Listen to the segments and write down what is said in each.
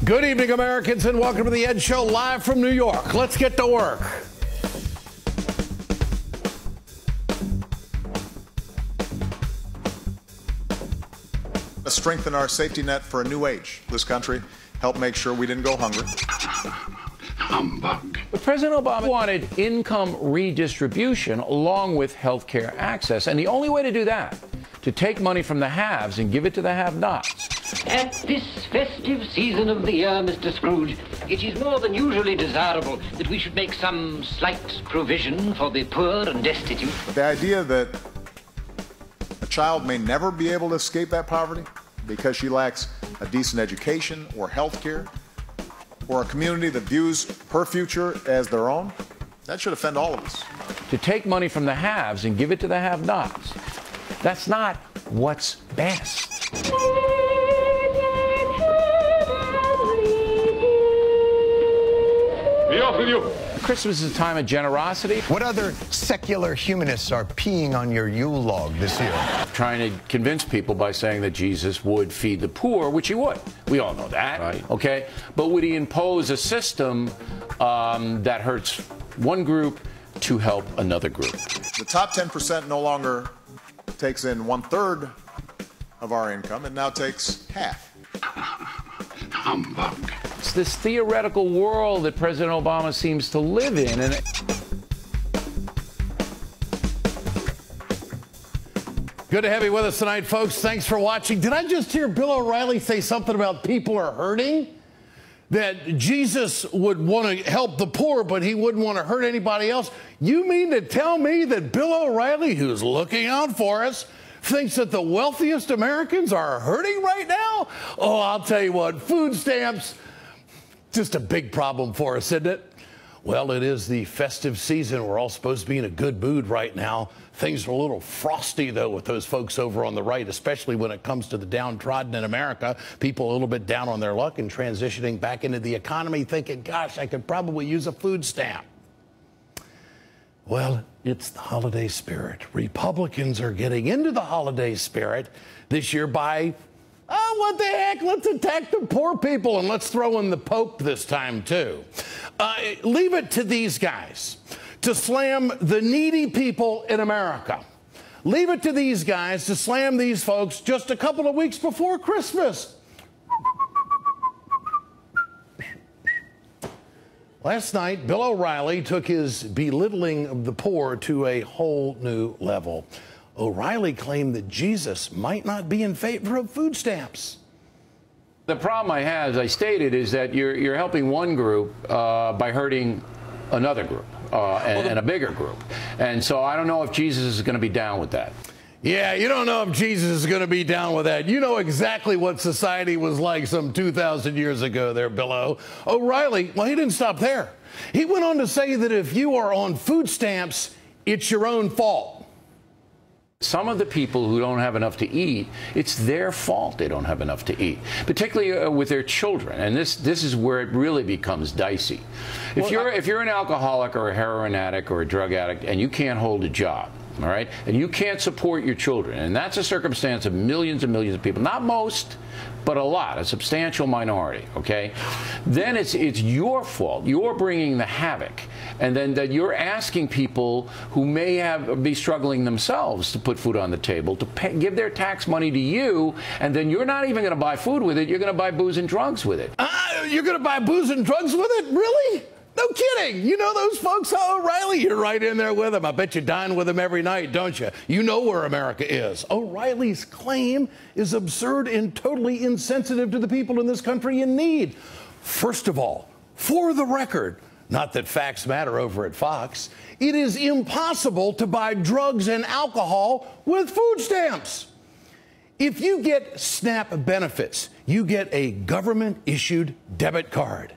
Good evening, Americans, and welcome to the Ed Show live from New York. Let's get to work. Let's strengthen our safety net for a new age. This country help make sure we didn't go hungry. Humbug. But President Obama wanted income redistribution along with health care access. And the only way to do that, to take money from the haves and give it to the have-nots. At this festive season of the year, Mr. Scrooge, it is more than usually desirable that we should make some slight provision for the poor and destitute. The idea that a child may never be able to escape that poverty because she lacks a decent education or health care, or a community that views her future as their own, that should offend all of us. To take money from the haves and give it to the have-nots, that's not what's best. Be off with you. Christmas is a time of generosity. What other secular humanists are peeing on your Yule log this year? Trying to convince people by saying that Jesus would feed the poor, which he would. We all know that, right? Okay? But would he impose a system that hurts one group to help another group? The top 10% no longer takes in 1/3 of our income, and now takes half. Humbug. It's this theoretical world that President Obama seems to live in. And Good to have you with us tonight, folks. Thanks for watching. Did I just hear Bill O'Reilly say something about people are hurting? That Jesus would want to help the poor, but he wouldn't want to hurt anybody else? You mean to tell me that Bill O'Reilly, who's looking out for us, thinks that the wealthiest Americans are hurting right now? Oh, I'll tell you what, food stamps, just a big problem for us, isn't it? Well, it is the festive season. We're all supposed to be in a good mood right now. Things are a little frosty, though, with those folks over on the right, especially when it comes to the downtrodden in America. People a little bit down on their luck and transitioning back into the economy thinking, gosh, I could probably use a food stamp. Well, it's the holiday spirit. Republicans are getting into the holiday spirit this year by, oh, what the heck, let's attack the poor people and let's throw in the Pope this time, too. Leave it to these guys to slam the needy people in America. Leave it to these guys to slam these folks just a couple of weeks before Christmas. Last night, Bill O'Reilly took his belittling of the poor to a whole new level. O'Reilly claimed that Jesus might not be in favor of food stamps. the problem I have, as I stated, is that you're helping one group by hurting another group and a bigger group. And so I don't know if Jesus is going to be down with that. Yeah, you don't know if Jesus is going to be down with that. You know exactly what society was like some 2,000 years ago there, Bill O'Reilly, well, he didn't stop there. He went on to say that if you are on food stamps, it's your own fault. Some of the people who don't have enough to eat, it's their fault they don't have enough to eat, particularly with their children. And this is where it really becomes dicey. If you're an alcoholic or a heroin addict or a drug addict and you can't hold a job, all right, and you can't support your children, and that's a circumstance of millions and millions of people, not most, but a lot, a substantial minority, okay, then it's your fault. You're bringing the havoc, and then that you're asking people who may be struggling themselves to put food on the table to give their tax money to you, and then you're not even going to buy food with it. You're going to buy booze and drugs with it. You're going to buy booze and drugs with it? Really? No kidding. You know those folks, O'Reilly? You're right in there with them. I bet you dine with them every night, don't you? You know where America is. O'Reilly's claim is absurd and totally insensitive to the people in this country in need. First of all, for the record, not that facts matter over at Fox, it is impossible to buy drugs and alcohol with food stamps. If you get SNAP benefits, you get a government-issued debit card.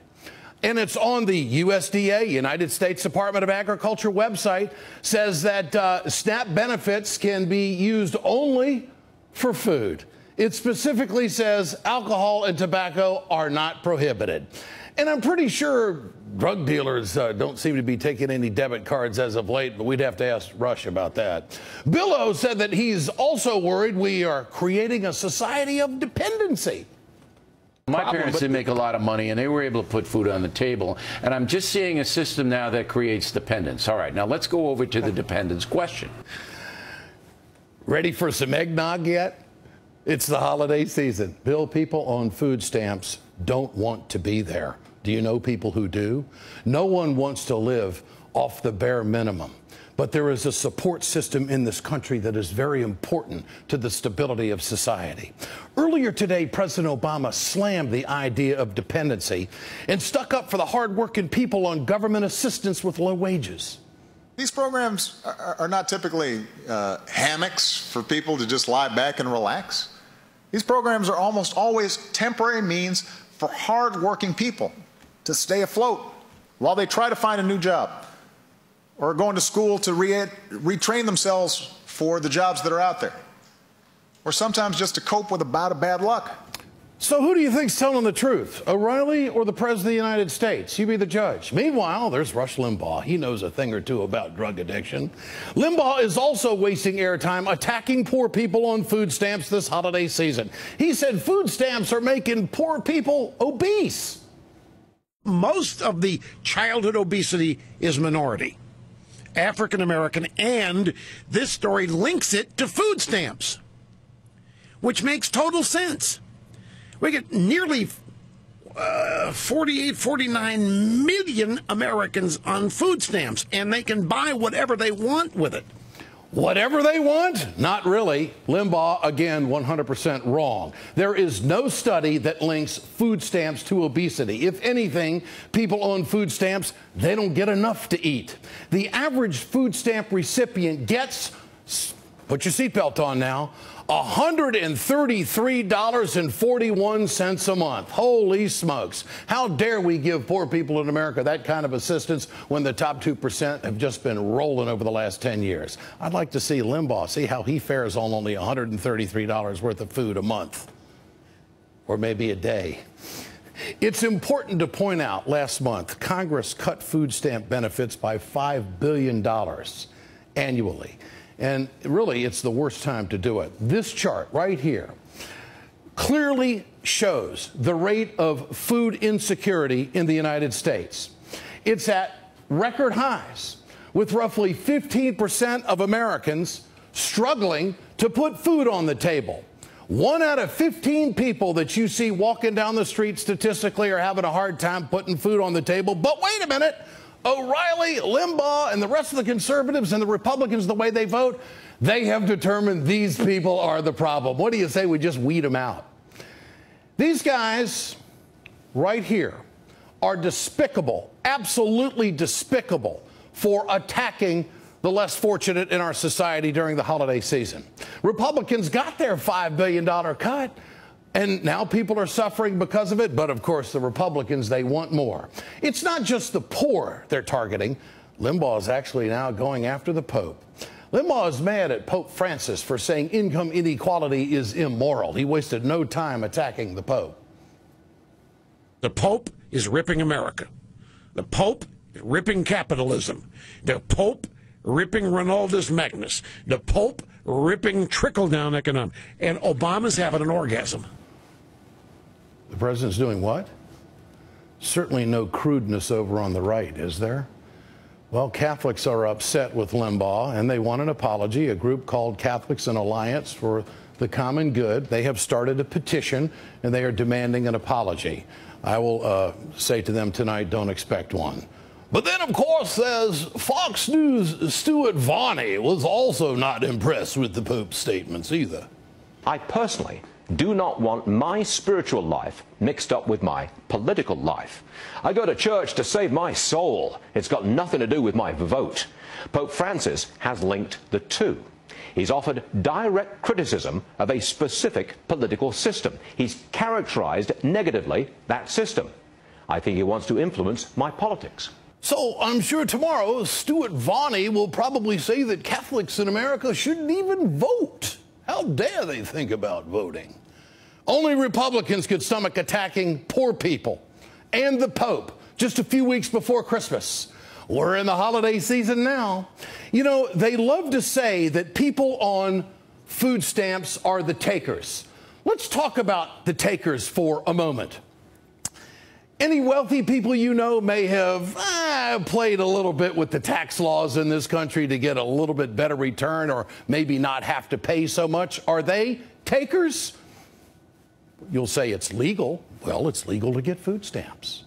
And it's on the USDA, United States Department of Agriculture website, says that SNAP benefits can be used only for food. It specifically says alcohol and tobacco are not prohibited. And I'm pretty sure drug dealers don't seem to be taking any debit cards as of late, but we'd have to ask Rush about that. Bill O said that he's also worried we are creating a society of dependency. My parents didn't make a lot of money, and they were able to put food on the table. And I'm just seeing a system now that creates dependence. All right, now let's go over to the dependence question. Ready for some eggnog yet? It's the holiday season. Bill, people on food stamps don't want to be there. Do you know people who do? No one wants to live off the bare minimum. But there is a support system in this country that is very important to the stability of society. Earlier today, President Obama slammed the idea of dependency and stuck up for the hardworking people on government assistance with low wages. These programs are not typically hammocks for people to just lie back and relax. These programs are almost always temporary means for hardworking people to stay afloat while they try to find a new job, or going to school to retrain themselves for the jobs that are out there, or sometimes just to cope with a bout of bad luck. So who do you think's telling the truth, O'Reilly or the President of the United States? You be the judge. Meanwhile, there's Rush Limbaugh. He knows a thing or two about drug addiction. Limbaugh is also wasting airtime attacking poor people on food stamps this holiday season. He said food stamps are making poor people obese. Most of the childhood obesity is minority, African American, and this story links it to food stamps, which makes total sense. We get nearly 49 million Americans on food stamps, and they can buy whatever they want with it. Whatever they want? Not really. Limbaugh, again, 100% wrong. There is no study that links food stamps to obesity. If anything, people on food stamps, they don't get enough to eat. The average food stamp recipient gets, put your seatbelt on now, $133.41 a month. Holy smokes. How dare we give poor people in America that kind of assistance when the top 2% have just been rolling over the last 10 years? I'd like to see Limbaugh, see how he fares on only $133 worth of food a month, or maybe a day. It's important to point out, last month, Congress cut food stamp benefits by $5 billion annually. And really, it's the worst time to do it. This chart right here clearly shows the rate of food insecurity in the United States. It's at record highs, with roughly 15% of Americans struggling to put food on the table. 1 out of 15 people that you see walking down the street statistically are having a hard time putting food on the table. But wait a minute. O'Reilly, Limbaugh, and the rest of the conservatives and the Republicans, the way they vote, they have determined these people are the problem. What do you say we just weed them out? These guys right here are despicable, absolutely despicable, for attacking the less fortunate in our society during the holiday season. Republicans got their $5 billion cut. And now people are suffering because of it. But, of course, the Republicans, they want more. It's not just the poor they're targeting. Limbaugh is actually now going after the Pope. Limbaugh is mad at Pope Francis for saying income inequality is immoral. He wasted no time attacking the Pope. The Pope is ripping America. The Pope is ripping capitalism. The Pope ripping Ronaldus Magnus. The Pope ripping trickle-down economics. And Obama's having an orgasm. The president's doing what? Certainly no crudeness over on the right, is there? Well, Catholics are upset with Limbaugh, and they want an apology. A group called Catholics in Alliance for the Common Good, they have started a petition, and they are demanding an apology. I will say to them tonight, don't expect one. But then, of course, there's Fox News' Stuart Varney was also not impressed with the Pope's statements either. I personally do not want my spiritual life mixed up with my political life. I go to church to save my soul. It's got nothing to do with my vote. Pope Francis has linked the two. He's offered direct criticism of a specific political system. He's characterized negatively that system. I think he wants to influence my politics. So I'm sure tomorrow Stuart Varney will probably say that Catholics in America shouldn't even vote. How dare they think about voting? Only Republicans could stomach attacking poor people and the Pope just a few weeks before Christmas. We're in the holiday season now. You know, they love to say that people on food stamps are the takers. let's talk about the takers for a moment. Any wealthy people you know may have played a little bit with the tax laws in this country to get a little bit better return or maybe not have to pay so much. Are they takers? You'll say it's legal. Well, it's legal to get food stamps.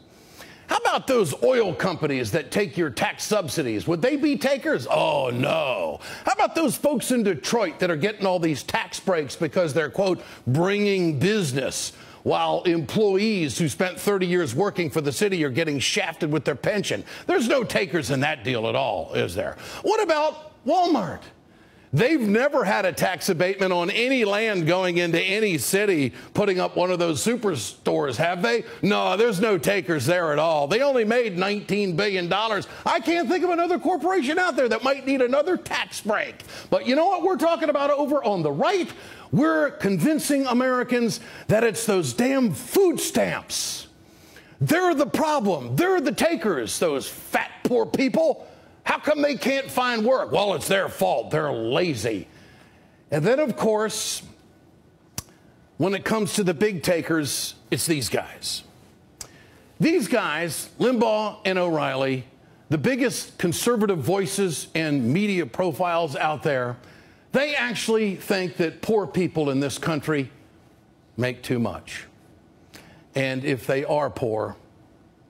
How about those oil companies that take your tax subsidies? Would they be takers? Oh, no. How about those folks in Detroit that are getting all these tax breaks because they're, quote, bringing business, while employees who spent 30 years working for the city are getting shafted with their pension? There's no takers in that deal at all, is there? What about Walmart? They've never had a tax abatement on any land going into any city, putting up one of those superstores, have they? No, there's no takers there at all. They only made $19 billion. I can't think of another corporation out there that might need another tax break. But you know what we're talking about over on the right? We're convincing Americans that it's those damn food stamps. They're the problem. They're the takers, those fat, poor people. How come they can't find work? Well, it's their fault. They're lazy. And then, of course, when it comes to the big takers, it's these guys. These guys, Limbaugh and O'Reilly, the biggest conservative voices and media profiles out there, they actually think that poor people in this country make too much. And if they are poor,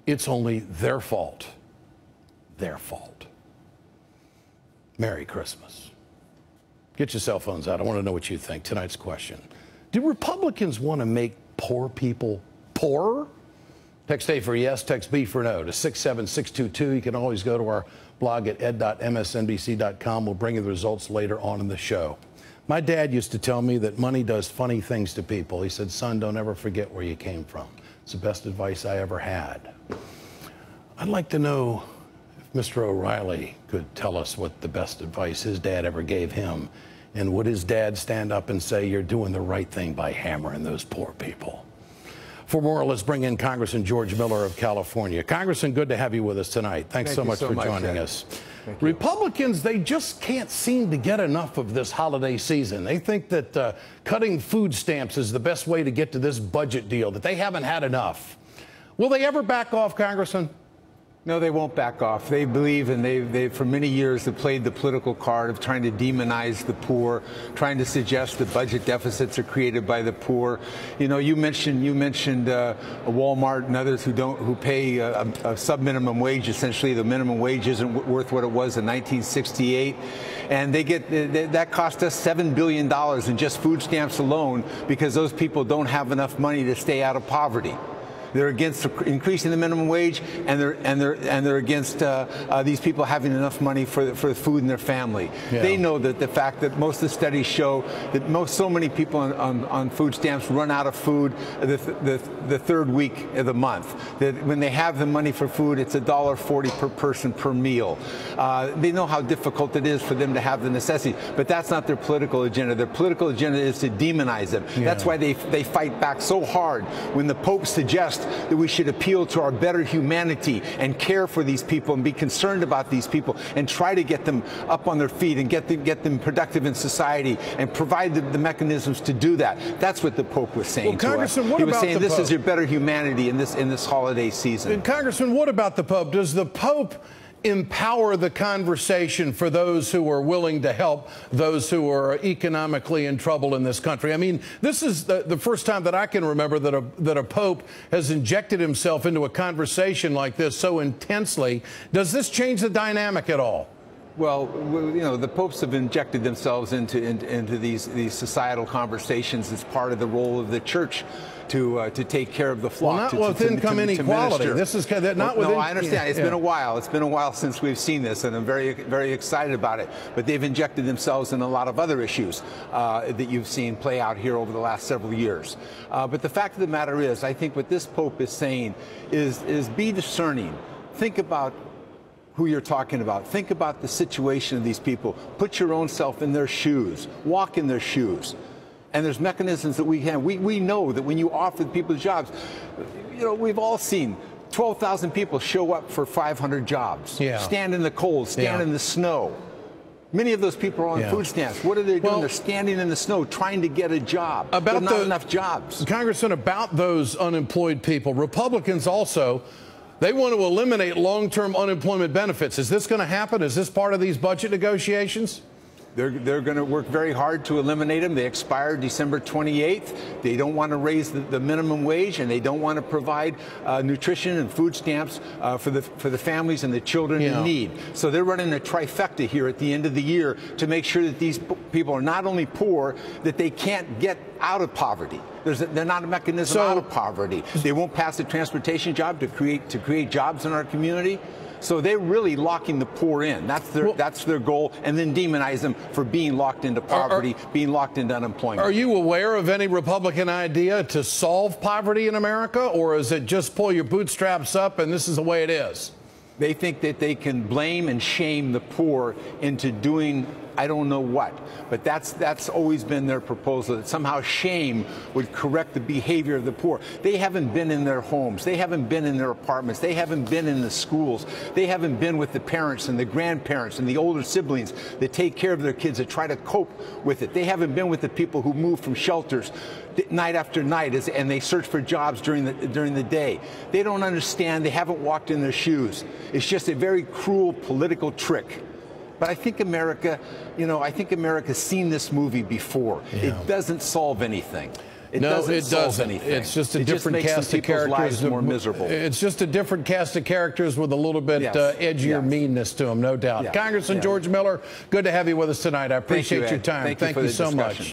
it's only their fault. Their fault. Merry Christmas. Get your cell phones out. I want to know what you think. Tonight's question. Do Republicans want to make poor people poorer? Text A for yes, text B for no to 67622. You can always go to our blog at ed.msnbc.com. We'll bring you the results later on in the show. My dad used to tell me that money does funny things to people. He said, son, don't ever forget where you came from. It's the best advice I ever had. I'd like to know Mr. O'Reilly could tell us what the best advice his dad ever gave him. And would his dad stand up and say, you're doing the right thing by hammering those poor people? For more, let's bring in Congressman George Miller of California. Congressman, good to have you with us tonight. Thanks so much for joining us. Republicans, they just can't seem to get enough of this holiday season. They think that cutting food stamps is the best way to get to this budget deal, that they haven't had enough. Will they ever back off, Congressman? No, they won't back off. They believe, and they for many years have played the political card of trying to demonize the poor, trying to suggest that budget deficits are created by the poor. You know, you mentioned Walmart and others who pay a sub-minimum wage. Essentially, the minimum wage isn't worth what it was in 1968, and that cost us $7 billion in just food stamps alone because those people don't have enough money to stay out of poverty. They're against increasing the minimum wage, and they're against these people having enough money for food in their family. Yeah. They know that the fact that most of the studies show that so many people on food stamps run out of food the third week of the month. That when they have the money for food, it's $1.40 per person per meal. They know how difficult it is for them to have the necessity, but that's not their political agenda. Their political agenda is to demonize them. Yeah. That's why they fight back so hard when the Pope suggests that we should appeal to our better humanity and care for these people and be concerned about these people and try to get them up on their feet and get them productive in society and provide the mechanisms to do that. That's what the Pope was saying to us. He was saying this is your better humanity in this holiday season. And Congressman, what about the Pope? Does the Pope empower the conversation for those who are willing to help those who are economically in trouble in this country? I mean, this is the first time that I can remember that a pope has injected himself into a conversation like this so intensely. Does this change the dynamic at all? Well, you know, the popes have injected themselves into these societal conversations as part of the role of the church to take care of the flock. Well, not with income inequality. This is not with. No, I understand. It's been a while. It's been a while since we've seen this, and I'm very, very excited about it. But they've injected themselves in a lot of other issues that you've seen play out here over the last several years. But the fact of the matter is, I think what this Pope is saying is be discerning. Think about who you're talking about. Think about the situation of these people. Put your own self in their shoes. Walk in their shoes. And there's mechanisms that we have. We know that when you offer people jobs, you know, we've all seen 12,000 people show up for 500 jobs. Yeah. Stand in the cold, stand in the snow. Many of those people are on food stamps. What are they doing? Well, they're standing in the snow trying to get a job. But not enough jobs. Congressman, about those unemployed people, Republicans also, they want to eliminate long-term unemployment benefits. Is this going to happen? Is this part of these budget negotiations? They're going to work very hard to eliminate them. They expire December 28th. They don't want to raise the minimum wage, and they don't want to provide nutrition and food stamps for the families and the children in need. So they're running a trifecta here at the end of the year to make sure that these people are not only poor, that they can't get out of poverty. They're not a mechanism out of poverty. They won't pass a transportation job to create jobs in our community. So they're really locking the poor in. That's their goal, and then demonize them for being locked into poverty, being locked into unemployment. Are you aware of any Republican idea to solve poverty in America, or is it just pull your bootstraps up and this is the way it is? They think that they can blame and shame the poor into doing I don't know what. But that's always been their proposal, that somehow shame would correct the behavior of the poor. They haven't been in their homes. They haven't been in their apartments. They haven't been in the schools. They haven't been with the parents and the grandparents and the older siblings that take care of their kids, that try to cope with it. They haven't been with the people who move from shelters night after night and they search for jobs during the day. They don't understand. They haven't walked in their shoes. It's just a very cruel political trick. But I think America, I think America's seen this movie before. Yeah. It doesn't solve anything. It doesn't solve anything. It's just a different cast of characters. Lives more miserable. It's just a different cast of characters with a little bit edgier meanness to them, no doubt. Congressman George Miller, good to have you with us tonight. I appreciate your time. Thank you so much.